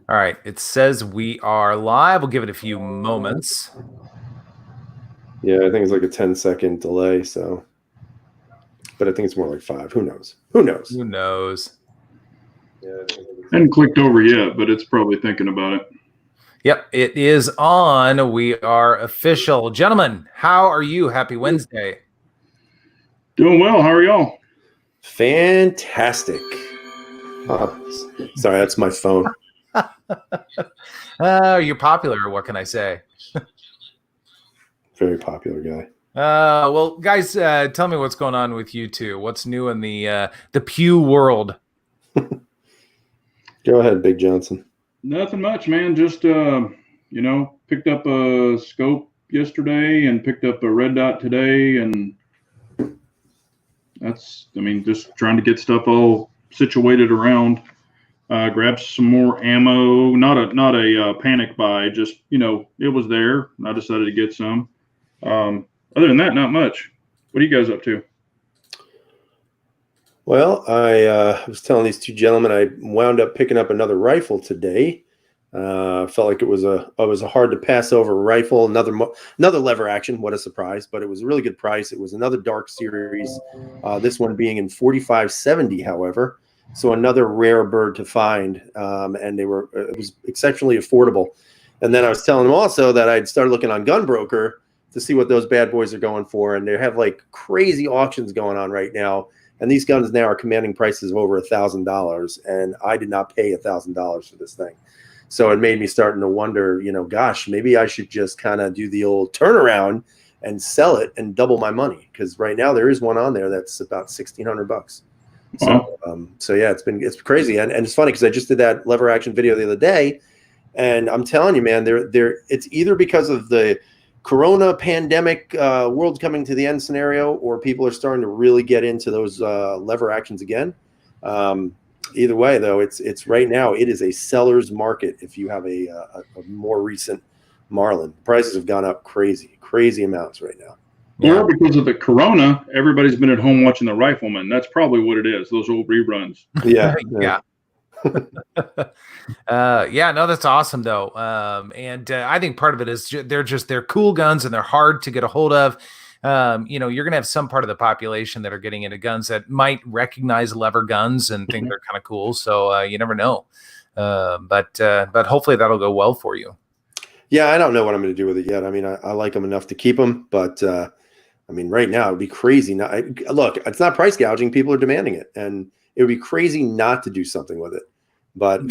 All right. It says we are live. We'll give it a few moments. Yeah, I think it's like a 10-second delay. So, but I think it's more like 5. Who knows? Who knows? Who knows? Yeah, I hadn't clicked over yet, but it's probably thinking about it. Yep, it is on. We are official. Gentlemen, how are you? Happy Wednesday. Doing well. How are y'all? fantastic. Sorry, that's my phone. You're popular. What can I say? Very popular guy. Well, guys, tell me what's going on with you two. What's new in the Pew world? Go ahead, Big Johnson. Nothing much, man. Just picked up a scope yesterday and picked up a red dot today, and just trying to get stuff all situated around. Grabbed some more ammo. Not a panic buy. Just it was there. I decided to get some. Other than that, not much. What are you guys up to? Well, I was telling these two gentlemen I wound up picking up another rifle today. Felt like it was a hard to pass over rifle. Another lever action. What a surprise! But it was a really good price. It was another Dark Series. This one being in 4570, however. So another rare bird to find, and it was exceptionally affordable. And then I was telling them also that I'd started looking on Gunbroker to see what those bad boys are going for, and they have like crazy auctions going on right now. And these guns now are commanding prices of over $1,000, and I did not pay $1,000 for this thing. So it made me starting to wonder, gosh, maybe I should just kind of do the old turnaround and sell it and double my money, because right now there is one on there that's about $1,600. So yeah, it's crazy, and it's funny because I just did that lever action video the other day, and I'm telling you, man, it's either because of the Corona pandemic, world's coming to the end scenario, or people are starting to really get into those lever actions again. Either way, though, it's right now it is a seller's market. If you have a more recent Marlin, prices have gone up crazy amounts right now. Yeah. Or because of the Corona, everybody's been at home watching The Rifleman. That's probably what it is. Those old reruns. Yeah. No, that's awesome though. And I think part of it is they're cool guns and they're hard to get a hold of. You're going to have some part of the population that are getting into guns that might recognize lever guns and think they're kind of cool. So you never know. But hopefully that'll go well for you. Yeah, I don't know what I'm going to do with it yet. I mean, I like them enough to keep them, but right now it would be crazy. Look, it's not price gouging. People are demanding it, and it would be crazy not to do something with it. But,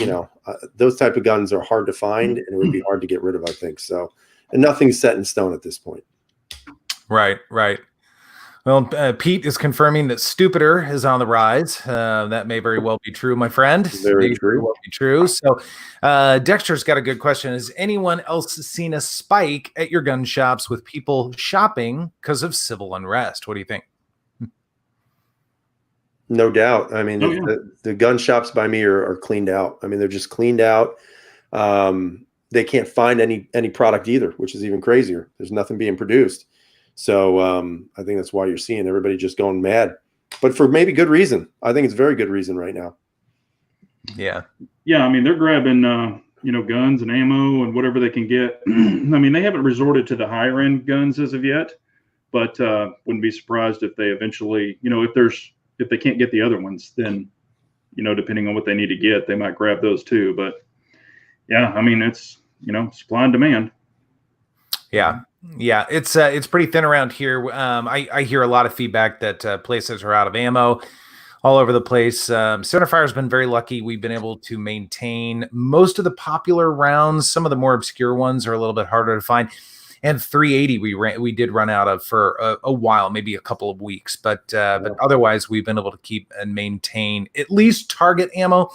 those type of guns are hard to find, and it would be hard to get rid of, I think. So, and nothing's set in stone at this point. Right. Well, Pete is confirming that Stupider is on the rise. That may very well be true, my friend. Very true. So Dexter's got a good question. Has anyone else seen a spike at your gun shops with people shopping because of civil unrest? What do you think? No doubt. I mean, the gun shops by me are cleaned out. I mean, they're just cleaned out. They can't find any product either, which is even crazier. There's nothing being produced. So I think that's why you're seeing everybody just going mad, but for maybe good reason. I think it's very good reason right now. Yeah. I mean, they're grabbing, guns and ammo and whatever they can get. I mean, they haven't resorted to the higher end guns as of yet, but wouldn't be surprised if they eventually, if they can't get the other ones, then, depending on what they need to get, they might grab those too. But yeah, I mean, it's, supply and demand. Yeah, it's pretty thin around here. I hear a lot of feedback that places are out of ammo all over the place. Centerfire has been very lucky. We've been able to maintain most of the popular rounds. Some of the more obscure ones are a little bit harder to find. And 380 we did run out of for a while, maybe a couple of weeks. But otherwise, we've been able to keep and maintain at least target ammo.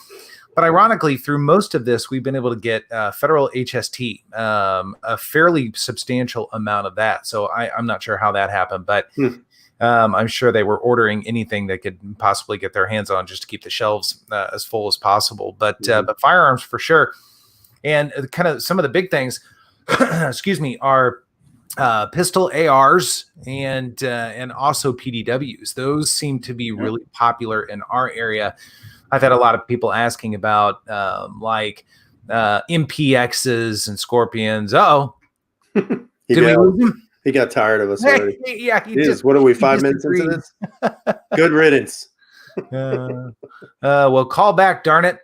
But ironically, through most of this, we've been able to get federal HST, a fairly substantial amount of that. So I'm not sure how that happened, but I'm sure they were ordering anything they could possibly get their hands on just to keep the shelves as full as possible. But firearms for sure. And kind of some of the big things, excuse me, are pistol ARs and also PDWs. Those seem to be really popular in our area. I've had a lot of people asking about MPXs and Scorpions. Uh-oh. Did we lose him? He got tired of us already. Yeah, what are we, 5 minutes into this? Good riddance. Well, call back, darn it.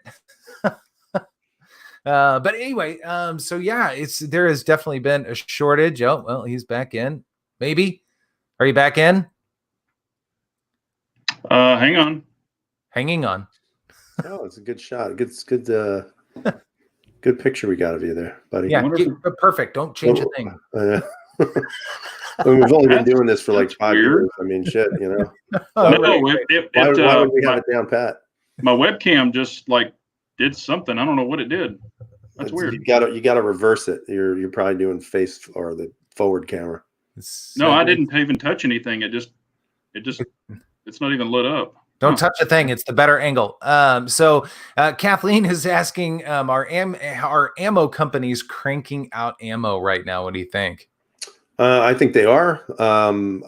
But anyway, so yeah, there has definitely been a shortage. Oh, well, he's back in. Maybe. Are you back in? Hang on. Hanging on. Oh, it's a good shot. Good picture we got of you there, buddy. Yeah, perfect. Don't change a thing. I mean, we've only been doing this for like 5 years. I mean, shit, you know. No, why would we have it down pat? My webcam just like did something. I don't know what it did. That's weird. You gotta reverse it. You're probably doing face or the forward camera. No, I didn't even touch anything. It's not even lit up. Don't touch a thing. It's the better angle. So Kathleen is asking, are ammo companies cranking out ammo right now? What do you think? I think they are.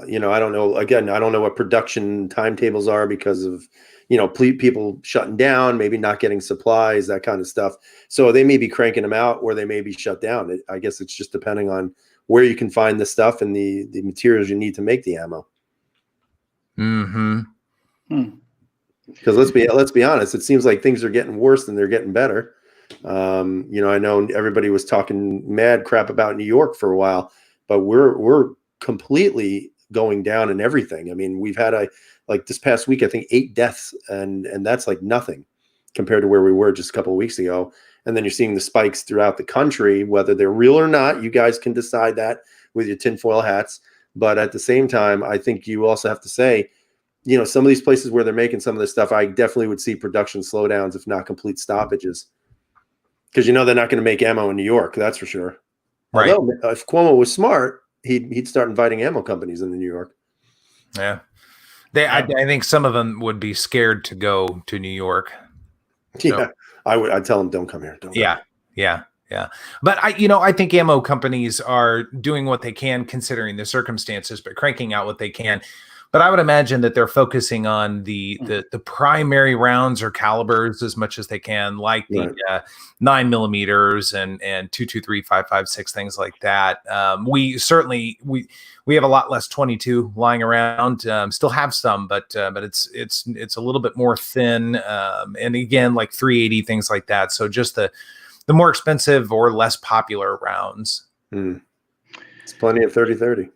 You know, I don't know. Again, I don't know what production timetables are because of, you know, people shutting down, maybe not getting supplies, that kind of stuff. So they may be cranking them out or they may be shut down. I guess it's just depending on where you can find the stuff and the materials you need to make the ammo. Mm-hmm. Because let's be honest, it seems like things are getting worse than they're getting better. You know, I know everybody was talking mad crap about New York for a while, but we're completely going down in everything. I mean, we've had like this past week, I think 8 deaths, and that's like nothing compared to where we were just a couple of weeks ago. And then you're seeing the spikes throughout the country, whether they're real or not. You guys can decide that with your tinfoil hats. But at the same time, I think you also have to say, you know, some of these places where they're making some of this stuff, I definitely would see production slowdowns, if not complete stoppages, because you know they're not going to make ammo in New York. That's for sure. Right. Although, if Cuomo was smart, he'd start inviting ammo companies into New York. Yeah. I think some of them would be scared to go to New York. So. Yeah, I'd tell them, don't come here. Don't come here. Yeah. But I think ammo companies are doing what they can considering the circumstances, but cranking out what they can. But I would imagine that they're focusing on the primary rounds or calibers as much as they can, like the 9mm and 223, 5.56, things like that. We have a lot less 22 lying around. Still have some, but it's a little bit more thin. And again, like 380, things like that. So just the more expensive or less popular rounds. It's plenty of 30-30.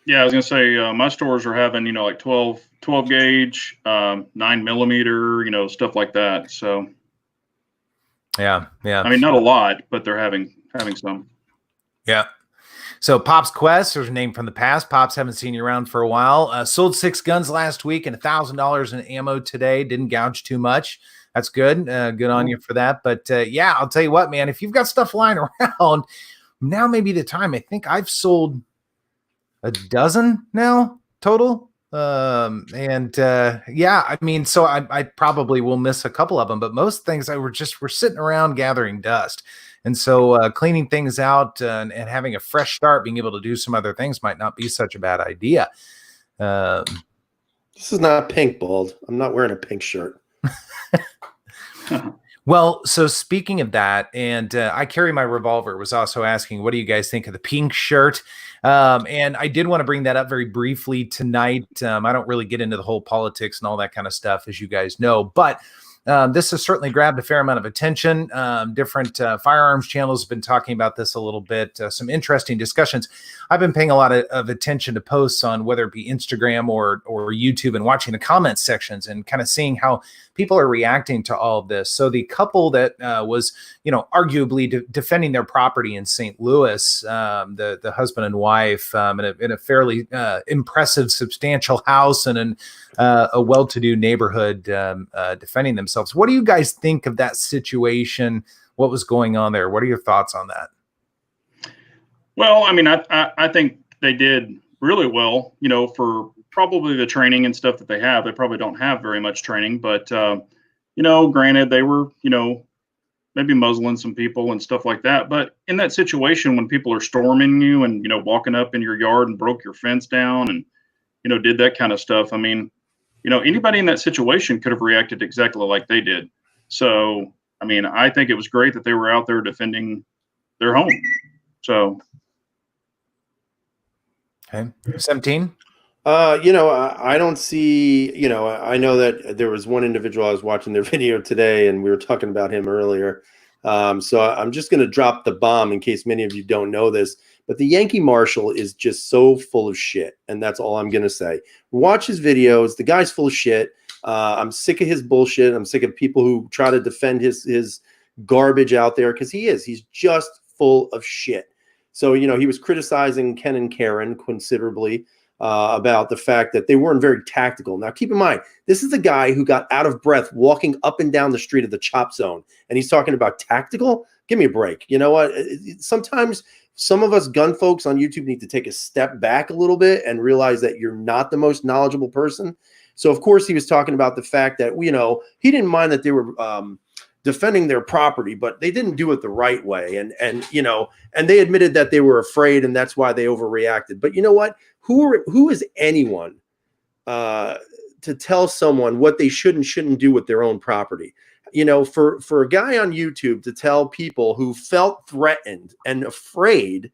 Yeah, I was gonna say my stores are having, you know, like 12 gauge, 9mm, stuff like that. So yeah. I mean, not a lot, but they're having some. Yeah. So Pop's Quest, there's a name from the past. Pops, haven't seen you around for a while. Sold 6 guns last week and $1,000 in ammo today. Didn't gouge too much. That's good. Good on you for that. But yeah, I'll tell you what, man, if you've got stuff lying around, now may be the time. I think I've sold a dozen now total. Yeah, I mean, so I probably will miss a couple of them, but most things we're sitting around gathering dust. And so cleaning things out and having a fresh start, being able to do some other things might not be such a bad idea. This is not pink, Bald. I'm not wearing a pink shirt. Well, so speaking of that, and I carry my revolver, was also asking, what do you guys think of the pink shirt? And I did want to bring that up very briefly tonight. I don't really get into the whole politics and all that kind of stuff, as you guys know, but this has certainly grabbed a fair amount of attention. Different firearms channels have been talking about this a little bit. Some interesting discussions. I've been paying a lot of attention to posts on whether it be Instagram or YouTube and watching the comment sections and kind of seeing how people are reacting to all of this. So the couple that was, arguably defending their property in St. Louis, the husband and wife in a fairly impressive, substantial house and in a well-to-do neighborhood, defending themselves. What do you guys think of that situation? What was going on there? What are your thoughts on that? Well, I mean, I think they did really well, for probably the training and stuff that they have. They probably don't have very much training, but, granted, they were, maybe muzzling some people and stuff like that. But in that situation, when people are storming you and, walking up in your yard and broke your fence down and, did that kind of stuff, I mean, anybody in that situation could have reacted exactly like they did. So, I mean, I think it was great that they were out there defending their home. So. Okay. 17. I don't see, I know that there was one individual I was watching their video today and we were talking about him earlier. So I'm just going to drop the bomb in case many of you don't know this, but the Yankee Marshal is just so full of shit. And that's all I'm going to say. Watch his videos. The guy's full of shit. I'm sick of his bullshit. I'm sick of people who try to defend his garbage out there because he's just full of shit. So, he was criticizing Ken and Karen considerably about the fact that they weren't very tactical. Now, keep in mind, this is the guy who got out of breath walking up and down the street of the Chop Zone, and he's talking about tactical. Give me a break. You know what? Sometimes some of us gun folks on YouTube need to take a step back a little bit and realize that you're not the most knowledgeable person. So, of course, he was talking about the fact that, he didn't mind that they were defending their property, but they didn't do it the right way. And they admitted that they were afraid and that's why they overreacted. But you know what? Who is anyone to tell someone what they should and shouldn't do with their own property? For a guy on YouTube to tell people who felt threatened and afraid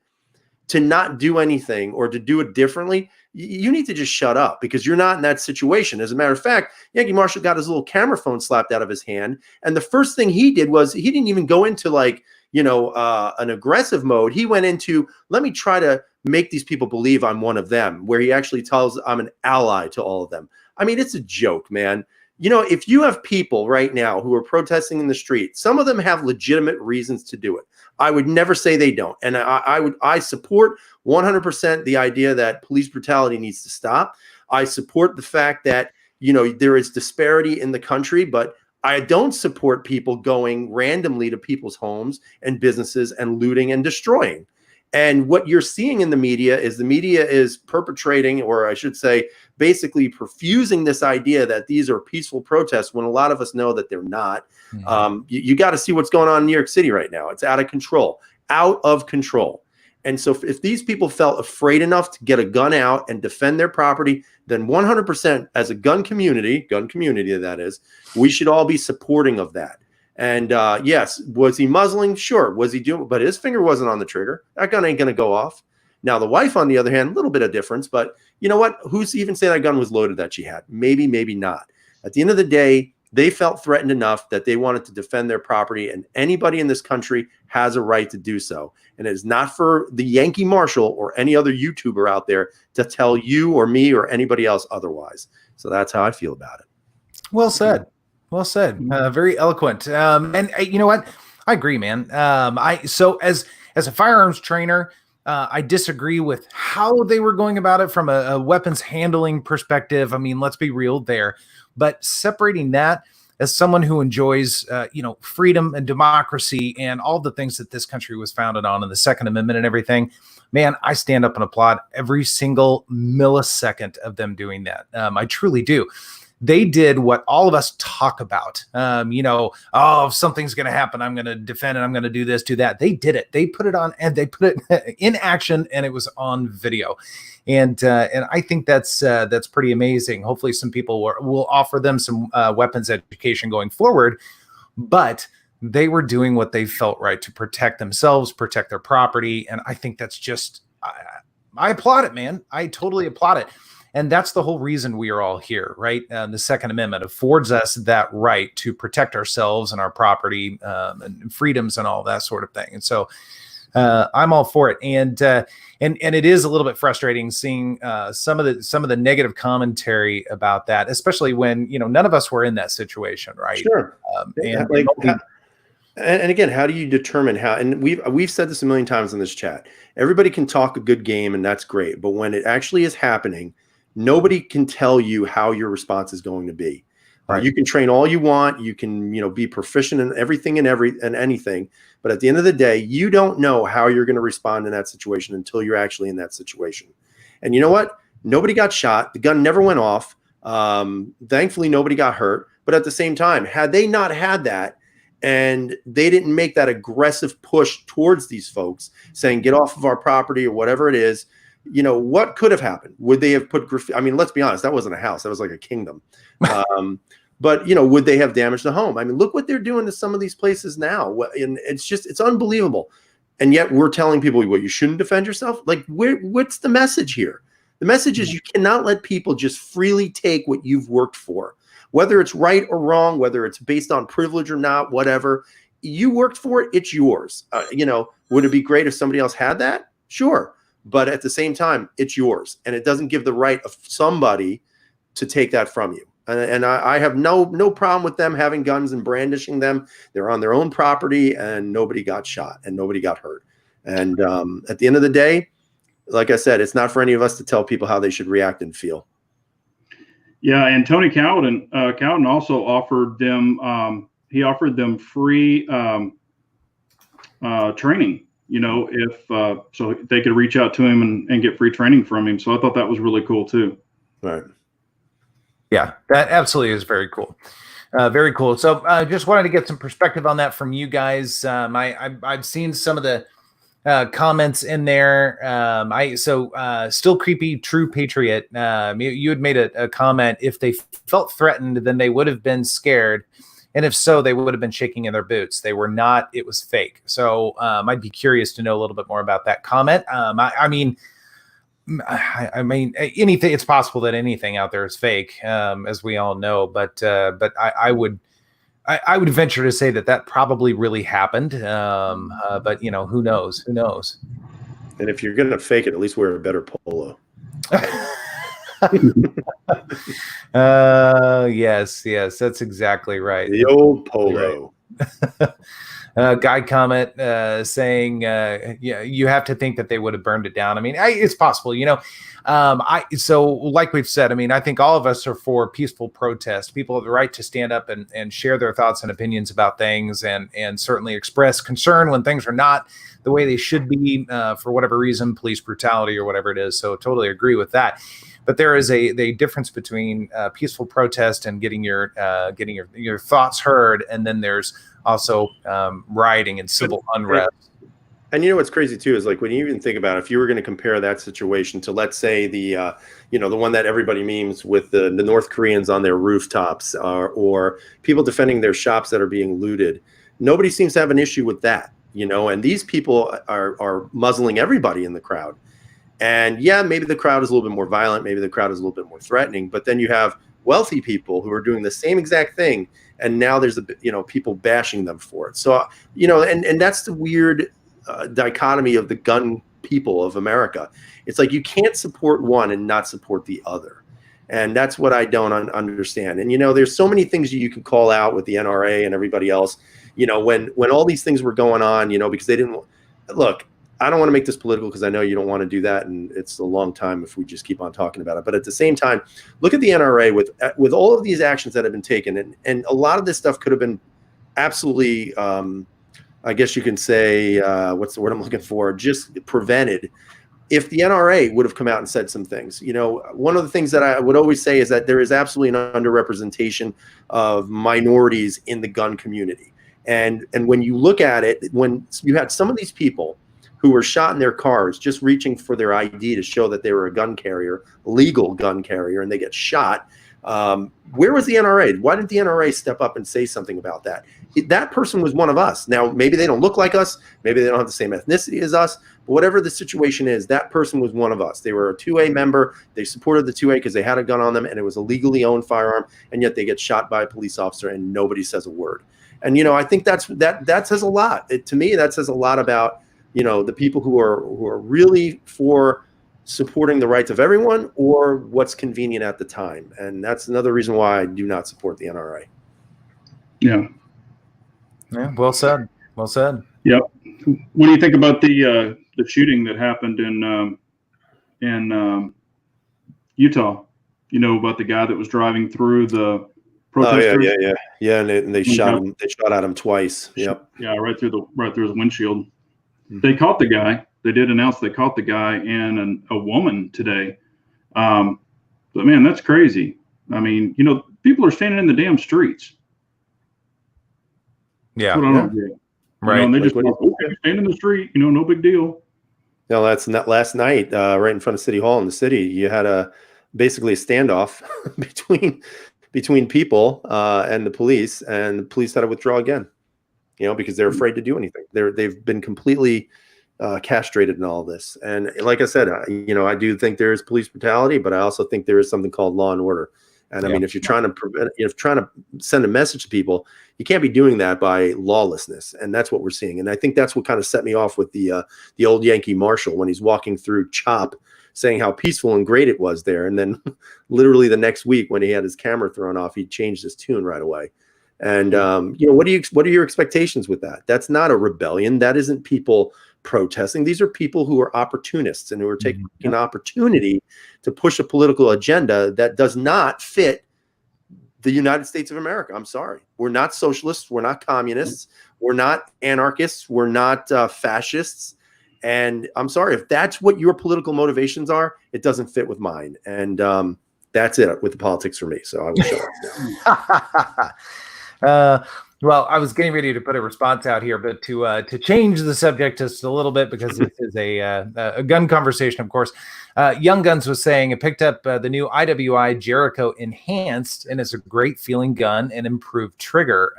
to not do anything or to do it differently, you need to just shut up because you're not in that situation. As a matter of fact, Yankee Marshal got his little camera phone slapped out of his hand. And the first thing he did was he didn't even go into an aggressive mode. He went into, let me try to make these people believe I'm one of them, where he actually tells I'm an ally to all of them. I mean, it's a joke, man. If you have people right now who are protesting in the street, some of them have legitimate reasons to do it. I would never say they don't. And I support 100% the idea that police brutality needs to stop. I support the fact that, there is disparity in the country, but I don't support people going randomly to people's homes and businesses and looting and destroying. And what you're seeing in the media is perpetrating, or I should say, basically perfusing this idea that these are peaceful protests when a lot of us know that they're not. Mm-hmm. You got to see what's going on in New York City right now. It's out of control. And so if these people felt afraid enough to get a gun out and defend their property, then 100% as a gun community that is, we should all be supporting of that. And yes, was he muzzling? Sure. Was he doing? But his finger wasn't on the trigger. That gun ain't going to go off. Now, the wife, on the other hand, a little bit of difference. But you know what? Who's even say that gun was loaded that she had? Maybe, maybe not. At the end of the day, they felt threatened enough that they wanted to defend their property. And anybody in this country has a right to do so. And it is not for the Yankee Marshal or any other YouTuber out there to tell you or me or anybody else otherwise. So that's how I feel about it. Well said. Well said. Very eloquent. And you know what? I agree, man. So as a firearms trainer, I disagree with how they were going about it from a weapons handling perspective. I mean, let's be real there. But separating that as someone who enjoys, freedom and democracy and all the things that this country was founded on and the Second Amendment and everything, man, I stand up and applaud every single millisecond of them doing that. I truly do. They did what all of us talk about. If something's going to happen, I'm going to defend and I'm going to do this, do that. They did it. They put it on and they put it in action, and it was on video. And I think that's pretty amazing. Hopefully, some people will offer them some weapons education going forward. But they were doing what they felt right to protect themselves, protect their property, and I think that's just I applaud it, man. I totally applaud it. And that's the whole reason we are all here, right? The Second Amendment affords us that right to protect ourselves and our property and freedoms and all that sort of thing. And so I'm all for it. And it is a little bit frustrating seeing some of the negative commentary about that, especially when none of us were in that situation, right? Sure. And again, how do you determine how? And we've said this a million times in this chat. Everybody can talk a good game, and that's great. But when it actually is happening, nobody can tell you how your response is going to be. Right. You can train all you want. You can, be proficient in everything and anything. But at the end of the day, you don't know how you're going to respond in that situation until you're actually in that situation. And you know what? Nobody got shot. The gun never went off. Thankfully, nobody got hurt. But at the same time, had they not had that, and they didn't make that aggressive push towards these folks saying, get off of our property or whatever it is, what could have happened? Would they have put graffiti? I mean, let's be honest, that wasn't a house. That was like a kingdom. But, you know, would they have damaged the home? I mean, look what they're doing to some of these places now. And it's unbelievable. And yet we're telling people, well, you shouldn't defend yourself. Like, what's the message here? The message is you cannot let people just freely take what you've worked for, whether it's right or wrong, whether it's based on privilege or not, whatever. You worked for it, it's yours. You know, would it be great if somebody else had that? Sure. But at the same time, it's yours. And it doesn't give the right of somebody to take that from you. And I have no problem with them having guns and brandishing them. They're on their own property, and nobody got shot and nobody got hurt. And at the end of the day, like I said, it's not for any of us to tell people how they should react and feel. Yeah, and Tony Cowden also offered them. He offered them free training. You know, if so they could reach out to him and get free training from him. So I thought that was really cool too. Right. Yeah, that absolutely is very cool. Very cool. So just wanted to get some perspective on that from you guys. I've seen some of the comments in there. Still creepy, true patriot. You had made a comment. If they felt threatened, then they would have been scared. And if so, they would have been shaking in their boots. They were not. It was fake. So I'd be curious to know a little bit more about that comment. I mean, anything. It's possible that anything out there is fake, as we all know. But I would venture to say that probably really happened. But you know, who knows? Who knows? And if you're gonna fake it, at least wear a better polo. Yes, that's exactly right. The old polo. Guy comment saying, yeah, you have to think that they would have burned it down. I mean, it's possible, you know. So like we've said, I mean, I think all of us are for peaceful protest. People have the right to stand up and share their thoughts and opinions about things, and certainly express concern when things are not the way they should be, for whatever reason, police brutality or whatever it is. So totally agree with that. But there is a difference between peaceful protest and getting your thoughts heard, and then there's also rioting and civil unrest. And you know what's crazy too is, like, when you even think about it, if you were going to compare that situation to, let's say, the the one that everybody memes with the North Koreans on their rooftops, or people defending their shops that are being looted, nobody seems to have an issue with that, you know. And these people are muzzling everybody in the crowd. And yeah, maybe the crowd is a little bit more violent, maybe the crowd is a little bit more threatening, but then you have wealthy people who are doing the same exact thing, and now there's people bashing them for it. So and that's the weird dichotomy of the gun people of America. It's like you can't support one and not support the other, and that's what I don't understand. And there's so many things you can call out with the NRA and everybody else. When all these things were going on, because they didn't look. I don't want to make this political because I know you don't want to do that, and it's a long time if we just keep on talking about it. But at the same time, look at the NRA with all of these actions that have been taken, and a lot of this stuff could have been absolutely, I guess you can say, what's the word I'm looking for, just prevented if the NRA would have come out and said some things. One of the things that I would always say is that there is absolutely an underrepresentation of minorities in the gun community, and when you look at it, when you had some of these people who were shot in their cars just reaching for their ID to show that they were a gun carrier, legal gun carrier, and they get shot. Where was the NRA? Why didn't the NRA step up and say something about that? That person was one of us. Now, maybe they don't look like us. Maybe they don't have the same ethnicity as us. But whatever the situation is, that person was one of us. They were a 2A member. They supported the 2A because they had a gun on them, and it was a legally owned firearm, and yet they get shot by a police officer, and nobody says a word. And, I think that says a lot. To me, that says a lot about the people who are really for supporting the rights of everyone, or what's convenient at the time. And that's another reason why I do not support the NRA. Yeah. Yeah. Well said. Well said. Yep. What do you think about the shooting that happened in Utah? About the guy that was driving through the protesters? Oh yeah. And they shot him. They shot at him twice. Yep. Yeah. Right through his windshield. They caught the guy. They did announce they caught the guy and a woman today. But man, that's crazy. I mean, people are standing in the damn streets. Yeah. Right. And they just stand in the street, no big deal. No, that's not last night, right in front of City Hall in the city. You had basically a standoff between people and the police had to withdraw again, because they're afraid to do anything. They've been completely castrated in all of this. And like I said, I do think there is police brutality, but I also think there is something called law and order. And I mean, if you're trying to send a message to people, you can't be doing that by lawlessness. And that's what we're seeing. And I think that's what kind of set me off with the old Yankee Marshal when he's walking through CHOP, saying how peaceful and great it was there. And then literally the next week when he had his camera thrown off, he changed his tune right away. And, what are your expectations with that? That's not a rebellion. That isn't people protesting. These are people who are opportunists and who are taking an opportunity to push a political agenda that does not fit the United States of America. I'm sorry. We're not socialists. We're not communists. We're not anarchists. We're not fascists. And I'm sorry, if that's what your political motivations are, it doesn't fit with mine. And that's it with the politics for me. So I will shut up. Well, I was getting ready to put a response out here, but to change the subject just a little bit, because this is a gun conversation, of course. Young Guns was saying it picked up the new IWI Jericho Enhanced, and it's a great feeling gun and improved trigger.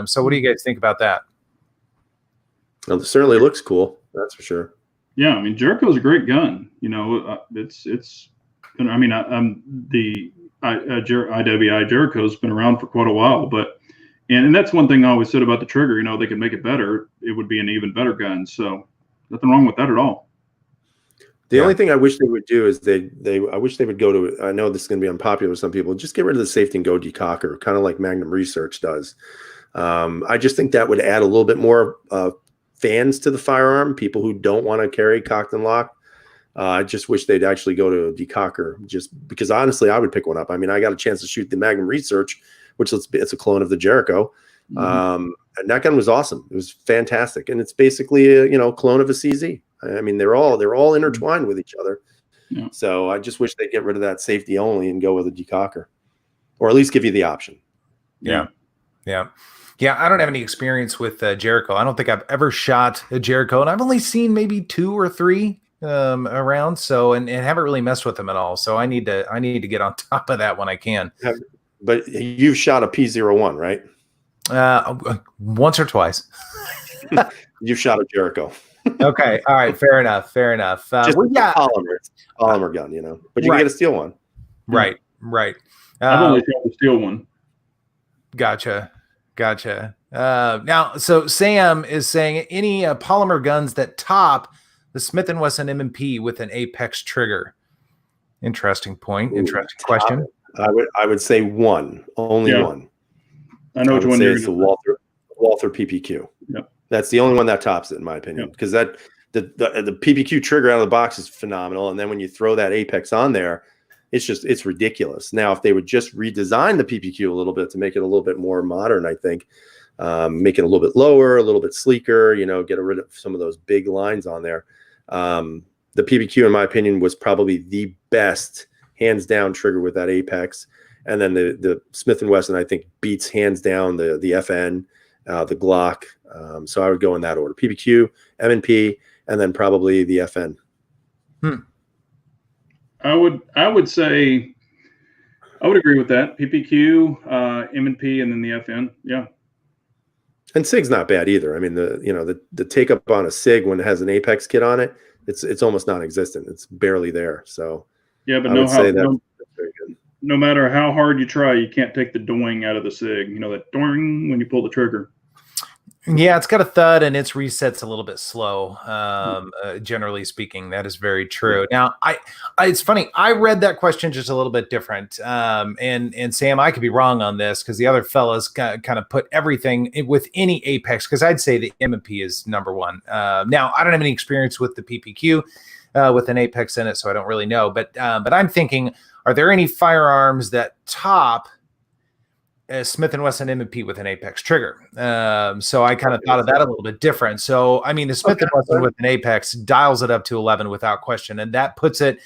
So what do you guys think about that? Well, it certainly looks cool. That's for sure. Yeah, I mean, Jericho's a great gun. It's. I mean, the IWI Jericho's been around for quite a while, but. And that's one thing I always said about the trigger. They could make it better. It would be an even better gun. So nothing wrong with that at all. The only thing I wish they would do is I wish they would go to, I know this is going to be unpopular with some people, just get rid of the safety and go decocker, kind of like Magnum Research does. I just think that would add a little bit more fans to the firearm, people who don't want to carry cocked and locked. I just wish they'd actually go to a decocker, just because honestly, I would pick one up. I mean, I got a chance to shoot the Magnum Research, which it's a clone of the Jericho. And that gun was awesome. It was fantastic. And it's basically a clone of a CZ. I mean, they're all intertwined with each other. Yeah. So I just wish they'd get rid of that safety only and go with a decocker, or at least give you the option. Yeah. I don't have any experience with Jericho. I don't think I've ever shot a Jericho, and I've only seen maybe 2 or 3 around. So, and haven't really messed with them at all. So I need to get on top of that when I can. But you've shot a P01, right? Once or twice. You've shot a Jericho. Okay. All right. Fair enough. Just polymer gun, but you can get a steel one. Right. I've only shot a steel one. Gotcha. Now, so Sam is saying any polymer guns that top the Smith & Wesson M&P with an Apex trigger. Interesting point. Interesting question. I would say one, only one. I know which one you're it's the Walther PPQ. Yep. That's the only one that tops it, in my opinion, because the PPQ trigger out of the box is phenomenal, and then when you throw that Apex on there, it's ridiculous. Now, if they would just redesign the PPQ a little bit to make it a little bit more modern, I think, make it a little bit lower, a little bit sleeker, get rid of some of those big lines on there. The PPQ, in my opinion, was probably the best hands down trigger with that Apex. And then the Smith & Wesson, I think, beats hands down the FN, the Glock. So I would go in that order: PPQ, M&P, and then probably the FN. I would say I would agree with that. PPQ, M&P, and then the FN. Yeah. And SIG's not bad either. I mean, the take up on a SIG when it has an Apex kit on it, it's almost non-existent. It's barely there. So yeah, but that's very good. No matter how hard you try, you can't take the doing out of the SIG. That doing when you pull the trigger. Yeah, it's got a thud and its resets a little bit slow. Generally speaking, that is very true. Now, it's funny. I read that question just a little bit different. And Sam, I could be wrong on this because the other fellas kind of put everything with any Apex, because I'd say the M&P is number one. Now, I don't have any experience with the PPQ with an Apex in it, so I don't really know. But I'm thinking, are there any firearms that top Smith & Wesson M&P with an Apex trigger? So I kind of thought of that a little bit different. So, I mean, the Smith & Wesson with an Apex dials it up to 11 without question, and that puts it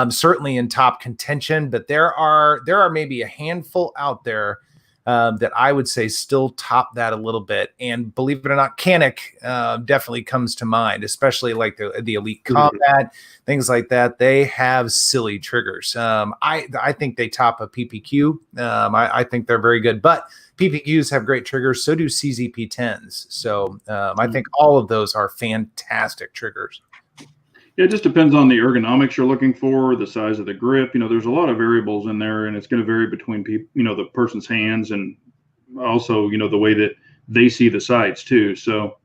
certainly in top contention. But there are maybe a handful out there that I would say still top that a little bit. And believe it or not, Canik definitely comes to mind, especially like the Elite Combat, things like that. They have silly triggers. I think they top a PPQ. I think they're very good, but PPQs have great triggers. So do CZP-10s. So I think all of those are fantastic triggers. It just depends on the ergonomics you're looking for, the size of the grip. There's a lot of variables in there, and it's going to vary between people, the person's hands, and also, the way that they see the sights too. So,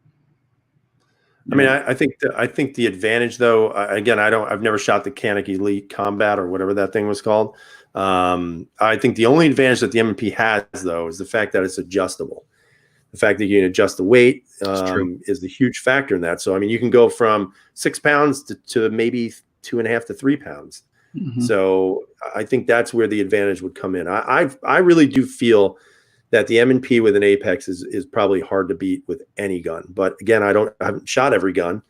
I mean, I think the advantage, though, again, I've never shot the Canik Elite Combat or whatever that thing was called. I think the only advantage that the M&P has, though, is the fact that it's adjustable. The fact that you can adjust the weight is the huge factor in that. So, I mean, you can go from 6 pounds to maybe 2.5 to 3 pounds. Mm-hmm. So I think that's where the advantage would come in. I really do feel that the M&P with an Apex is probably hard to beat with any gun. But again, I haven't shot every gun,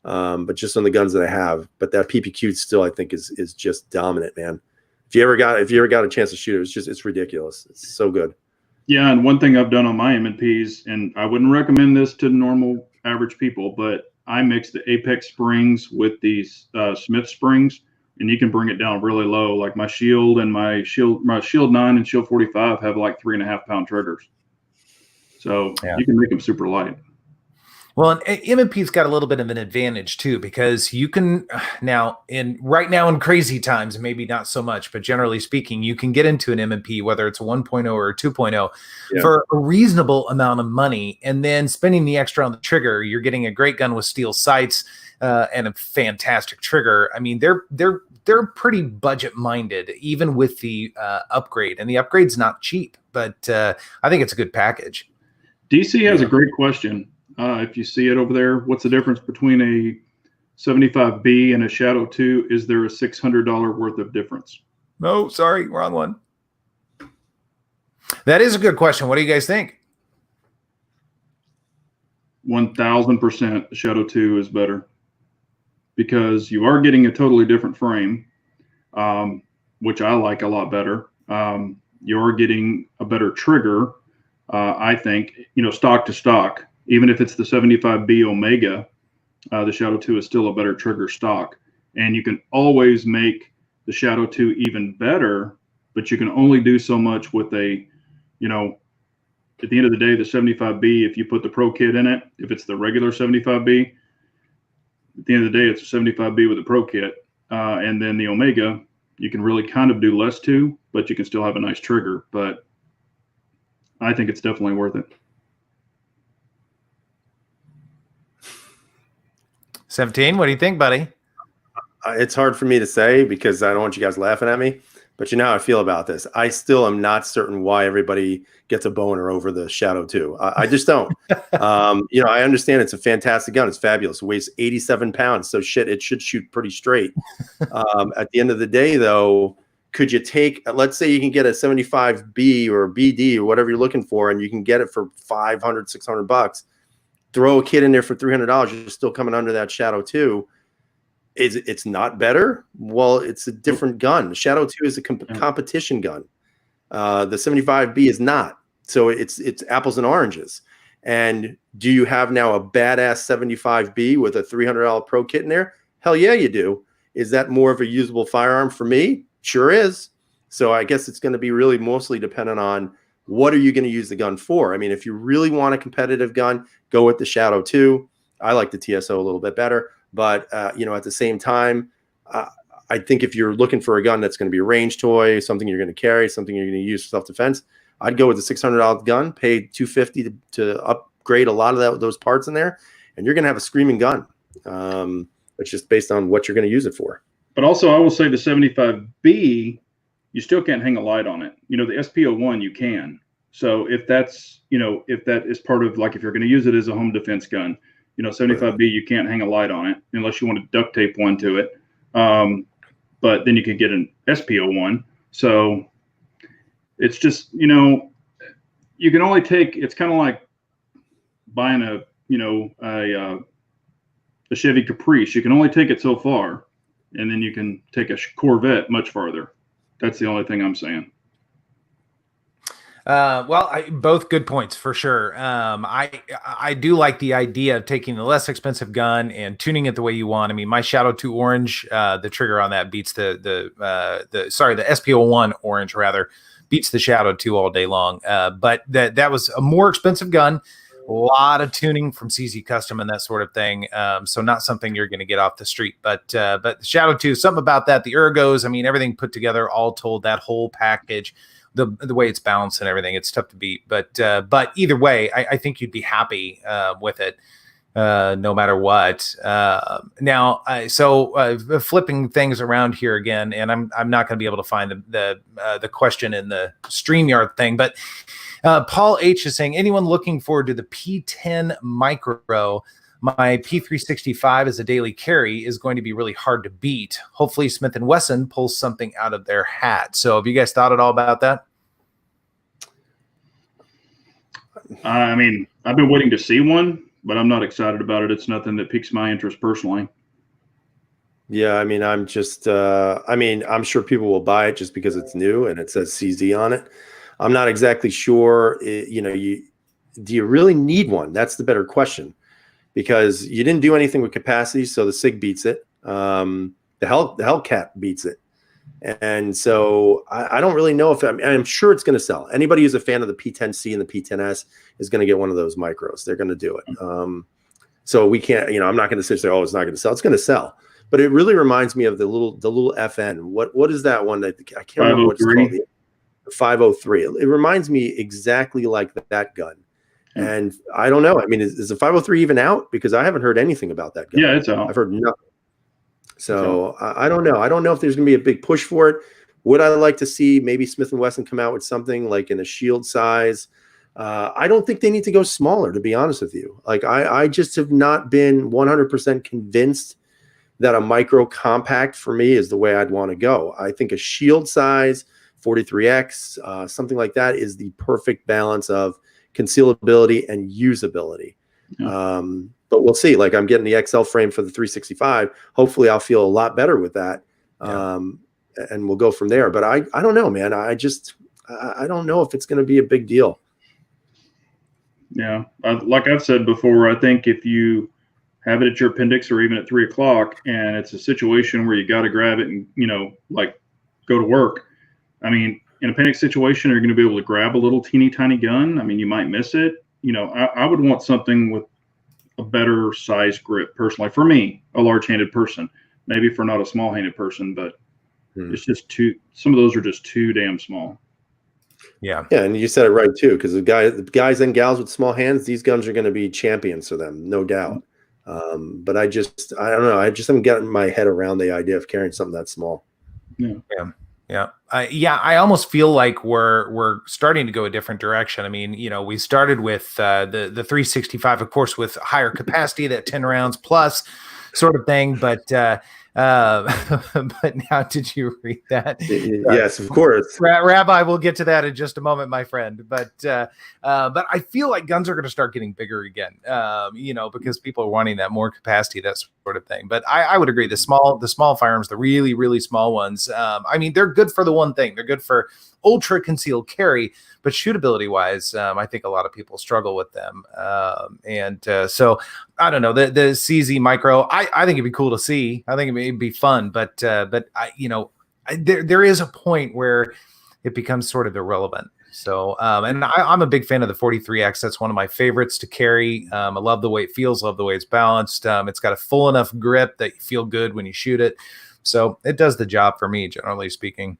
but just on the guns that I have. But that PPQ still, I think, is just dominant, man. If you ever got a chance to shoot it, it's ridiculous. It's so good. Yeah, and one thing I've done on my M&Ps, and I wouldn't recommend this to normal average people, but I mix the Apex springs with these Smith springs, and you can bring it down really low. Like my Shield 9 and Shield 45 have like 3.5 pound triggers, so you can make them super light. Well, and M&P's got a little bit of an advantage too, because you can right now in crazy times, maybe not so much, but generally speaking, you can get into an M&P, whether it's a 1.0 or a 2.0 for a reasonable amount of money. And then spending the extra on the trigger, you're getting a great gun with steel sights and a fantastic trigger. I mean, they're pretty budget minded, even with the upgrade, and the upgrade's not cheap, but I think it's a good package. DC has a great question. If you see it over there, what's the difference between a 75B and a Shadow 2? Is there a $600 worth of difference? No, sorry, wrong one. That is a good question. What do you guys think? 1000% the Shadow 2 is better, because you are getting a totally different frame, which I like a lot better. You're getting a better trigger, I think, stock to stock. Even if it's the 75B Omega, the Shadow 2 is still a better trigger stock. And you can always make the Shadow 2 even better, but you can only do so much with at the end of the day, the 75B, if you put the Pro Kit in it, if it's the regular 75B, at the end of the day, it's a 75B with a Pro Kit. And then the Omega, you can really kind of do less to, but you can still have a nice trigger. But I think it's definitely worth it. 17, what do you think, buddy? It's hard for me to say because I don't want you guys laughing at me, but how I feel about this. I still am not certain why everybody gets a boner over the Shadow 2. I just don't. I understand it's a fantastic gun. It's fabulous. It weighs 87 pounds. So it should shoot pretty straight. At the end of the day, though, could you let's say you can get a 75B or BD or whatever you're looking for, and you can get it for $500, $600. Throw a kit in there for $300, you're still coming under that Shadow 2. It's not better? Well, it's a different gun. The Shadow 2 is a competition gun. The 75B is not. So it's apples and oranges. And do you have now a badass 75B with a $300 Pro Kit in there? Hell yeah, you do. Is that more of a usable firearm for me? Sure is. So I guess it's going to be really mostly dependent on what are you going to use the gun for? I mean, if you really want a competitive gun, go with the Shadow 2. I like the TSO a little bit better. But, at the same time, I think if you're looking for a gun that's going to be a range toy, something you're going to carry, something you're going to use for self-defense, I'd go with the $600 gun, pay $250 to upgrade a lot of those parts in there, and you're going to have a screaming gun. It's just based on what you're going to use it for. But also, I will say the 75B, you still can't hang a light on it. The SP01 you can. So if that's, if that is part of, like, if you're going to use it as a home defense gun, 75B, you can't hang a light on it unless you want to duct tape one to it. But then you could get an SP01. So it's just, you can only take, it's kind of like buying a Chevy Caprice. You can only take it so far, and then you can take a Corvette much farther. That's the only thing I'm saying. Both good points for sure. I do like the idea of taking the less expensive gun and tuning it the way you want. I mean, my Shadow 2 Orange, the trigger on that beats the SP01 Orange rather beats the Shadow 2 all day long. But that was a more expensive gun, a lot of tuning from CZ Custom and that sort of thing. So not something you're going to get off the street. But the Shadow 2, something about that, the ergos, I mean, everything put together, all told, that whole package. The way it's balanced and everything, it's tough to beat. But either way, I think you'd be happy with it, no matter what. So flipping things around here again, and I'm not going to be able to find the question in the StreamYard thing, but Paul H is saying, anyone looking forward to the P10 Micro? My P365 as a daily carry is going to be really hard to beat. Hopefully Smith & Wesson pulls something out of their hat. So have you guys thought at all about that? I mean, I've been waiting to see one, but I'm not excited about it. It's nothing that piques my interest personally. Yeah, I mean, I'm sure people will buy it just because it's new and it says CZ on it. I'm not exactly sure, do you really need one? That's the better question. Because you didn't do anything with capacity, so the SIG beats it. The Hellcat beats it. And so I don't really know if I'm sure it's going to sell. Anybody who's a fan of the P10C and the P10S is going to get one of those micros. They're going to do it. So we can't, I'm not going to sit there, oh, it's not going to sell. It's going to sell. But it really reminds me of the little FN. What is that one that I can't remember what it's called? The 503. It reminds me exactly like that gun. And I don't know. I mean, is the 503 even out? Because I haven't heard anything about that gun. Yeah, it's out. I've heard nothing. So I don't know. I don't know if there's going to be a big push for it. Would I like to see maybe Smith & Wesson come out with something like in a shield size? I don't think they need to go smaller, to be honest with you. Like I just have not been 100% convinced that a micro compact for me is the way I'd want to go. I think a shield size 43X, something like that is the perfect balance of concealability and usability. Yeah. But we'll see. Like I'm getting the XL frame for the 365. Hopefully I'll feel a lot better with that. And we'll go from there. But I don't know, man. I don't know if it's going to be a big deal. Yeah. Like I've said before, I think if you have it at your appendix or even at 3 o'clock and it's a situation where you got to grab it and, like go to work. I mean, in a panic situation, are you going to be able to grab a little teeny tiny gun? I mean, you might miss it. I would want something with a better size grip personally. For me, a large-handed person, maybe for not a small-handed person, but it's just some of those are just too damn small. Yeah. Yeah. And you said it right too, because the guys and gals with small hands, these guns are going to be champions for them, no doubt. But I don't know. I just haven't gotten my head around the idea of carrying something that small. Yeah. Yeah. I almost feel like we're starting to go a different direction. I mean, we started with the 365, of course, with higher capacity, that 10 rounds plus sort of thing. But now, did you read that? Yes, of course. Rabbi, we'll get to that in just a moment, my friend. But I feel like guns are going to start getting bigger again, because people are wanting that more capacity, that sort of thing. But I would agree. The small firearms, the really, really small ones, I mean, they're good for the one thing. They're good for ultra concealed carry, but shootability wise, I think a lot of people struggle with them. So I don't know, the CZ Micro, I think it'd be cool to see. I think it'd be fun, but there is a point where it becomes sort of irrelevant. So, and I'm a big fan of the 43X. That's one of my favorites to carry. I love the way it feels, love the way it's balanced. It's got a full enough grip that you feel good when you shoot it. So it does the job for me, generally speaking.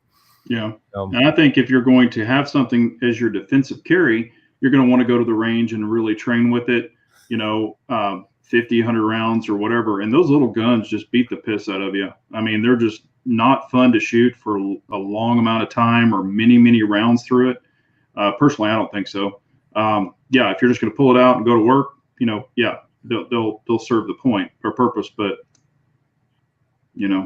Yeah. And I think if you're going to have something as your defensive carry, you're going to want to go to the range and really train with it, 50, 100 rounds or whatever. And those little guns just beat the piss out of you. I mean, they're just not fun to shoot for a long amount of time or many, many rounds through it. Personally, I don't think so. If you're just going to pull it out and go to work, they'll serve the point or purpose, but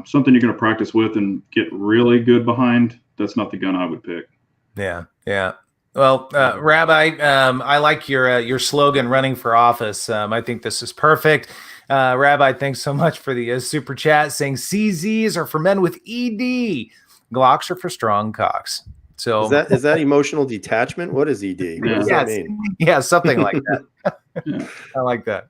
something you're going to practice with and get really good behind, that's not the gun I would pick. Yeah. Well, Rabbi, I like your slogan, running for office. I think this is perfect. Rabbi, thanks so much for the super chat saying CZs are for men with ED. Glocks are for strong cocks. So is that emotional detachment? What is ED? What does that mean? Yeah, something like that. Yeah. I like that.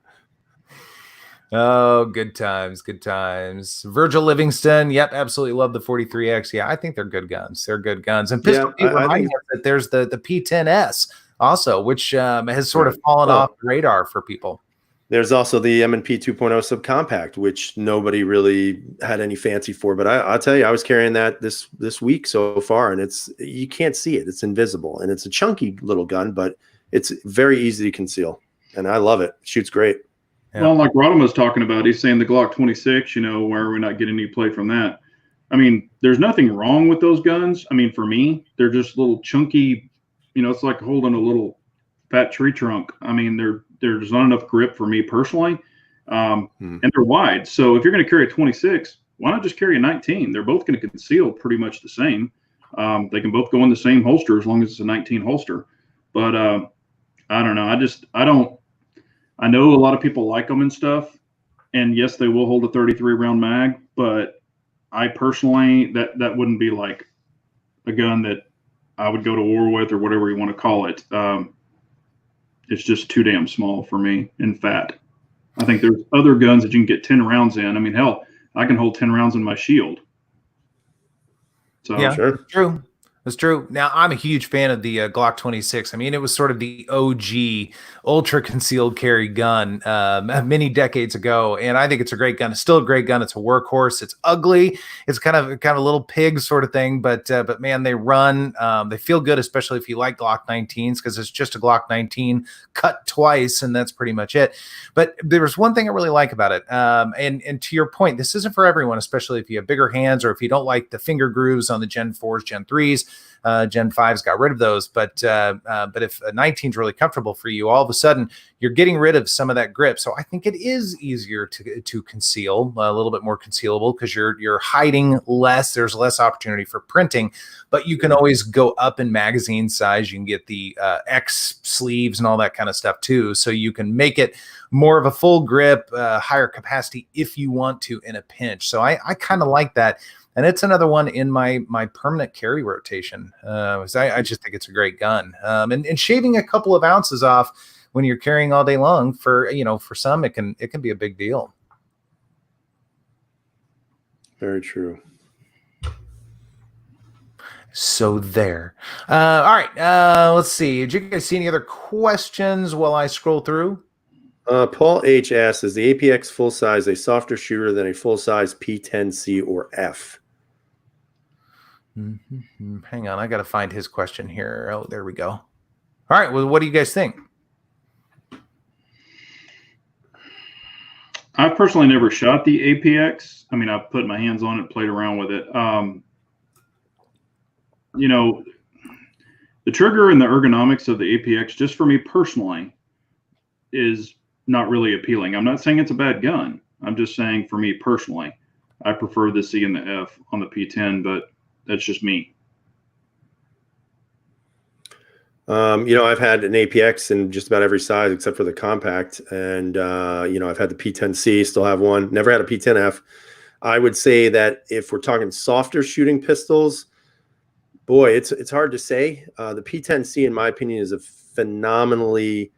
Oh, good times, good times. Virgil Livingston, yep, absolutely love the 43X. Yeah, I think they're good guns. They're good guns. And Pistol Pete reminding us that there's the P10S also, which has sort of fallen off the radar for people. There's also the M&P 2.0 subcompact, which nobody really had any fancy for. But I'll tell you, I was carrying that this week so far, and you can't see it. It's invisible, and it's a chunky little gun, but it's very easy to conceal, and I love it. Shoots great. Yeah. Well, like Rodham was talking about, he's saying the Glock 26, why are we not getting any play from that? I mean, there's nothing wrong with those guns. I mean, for me, they're just little chunky, it's like holding a little fat tree trunk. I mean, there's not enough grip for me personally, and they're wide. So if you're going to carry a 26, why not just carry a 19? They're both going to conceal pretty much the same. They can both go in the same holster as long as it's a 19 holster. But I don't know. I know a lot of people like them and stuff, and yes, they will hold a 33 round mag, but I personally, that wouldn't be like a gun that I would go to war with or whatever you want to call it. It's just too damn small for me and fat. I think there's other guns that you can get 10 rounds in. I mean, hell, I can hold 10 rounds in my shield. So yeah, sure. True. That's true. Now, I'm a huge fan of the Glock 26. I mean, it was sort of the OG ultra concealed carry gun many decades ago, and I think it's a great gun. It's still a great gun. It's a workhorse. It's ugly. It's kind of a little pig sort of thing, but man, they run. They feel good, especially if you like Glock 19s, because it's just a Glock 19 cut twice, and that's pretty much it. But there's one thing I really like about it, and to your point, this isn't for everyone, especially if you have bigger hands or if you don't like the finger grooves on the Gen 4s, Gen 3s. Gen 5s got rid of those, but if a 19 is really comfortable for you, all of a sudden you're getting rid of some of that grip. So I think it is easier to conceal, a little bit more concealable, because you're hiding less. There's less opportunity for printing, but you can always go up in magazine size. You can get the X sleeves and all that kind of stuff too, so you can make it more of a full grip, higher capacity if you want to in a pinch. So I kind of like that. And it's another one in my permanent carry rotation. I just think it's a great gun. And shaving a couple of ounces off when you're carrying all day long, for some, it can be a big deal. Very true. So there. All right. Let's see. Did you guys see any other questions while I scroll through? Paul H asks, is the APX full size a softer shooter than a full size P10C or F? Hang on, I got to find his question here. Oh, there we go. All right. Well, what do you guys think? I personally never shot the APX. I mean, I've put my hands on it, played around with it. The trigger and the ergonomics of the APX, just for me personally, is not really appealing. I'm not saying it's a bad gun. I'm just saying, for me personally, I prefer the C and the F on the P10, but that's just me. I've had an APX in just about every size except for the compact, and I've had the P10C, still have one. Never had a P10F. I would say that if we're talking softer shooting pistols, boy, it's hard to say. The P10C, in my opinion, is a phenomenally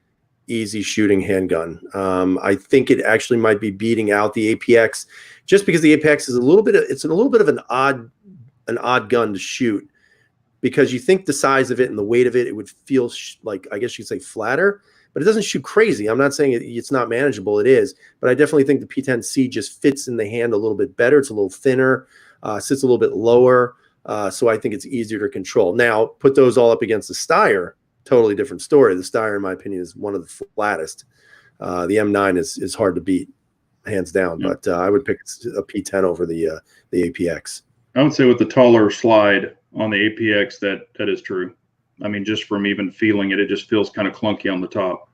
easy shooting handgun. I think it actually might be beating out the APX, just because the APX is a little bit of an odd gun to shoot, because you think the size of it and the weight of it, it would feel like, I guess you'd say, flatter, but it doesn't shoot crazy. I'm not saying it's not manageable. It is, but I definitely think the P10C just fits in the hand a little bit better. It's a little thinner, sits a little bit lower. So I think it's easier to control. Now, put those all up against the Steyr, totally different story. The Steyr, in my opinion, is one of the flattest. The M9 is hard to beat, hands down, but I would pick a P10 over the APX. I would say with the taller slide on the APX, that is true. I mean, just from even feeling it, it just feels kind of clunky on the top.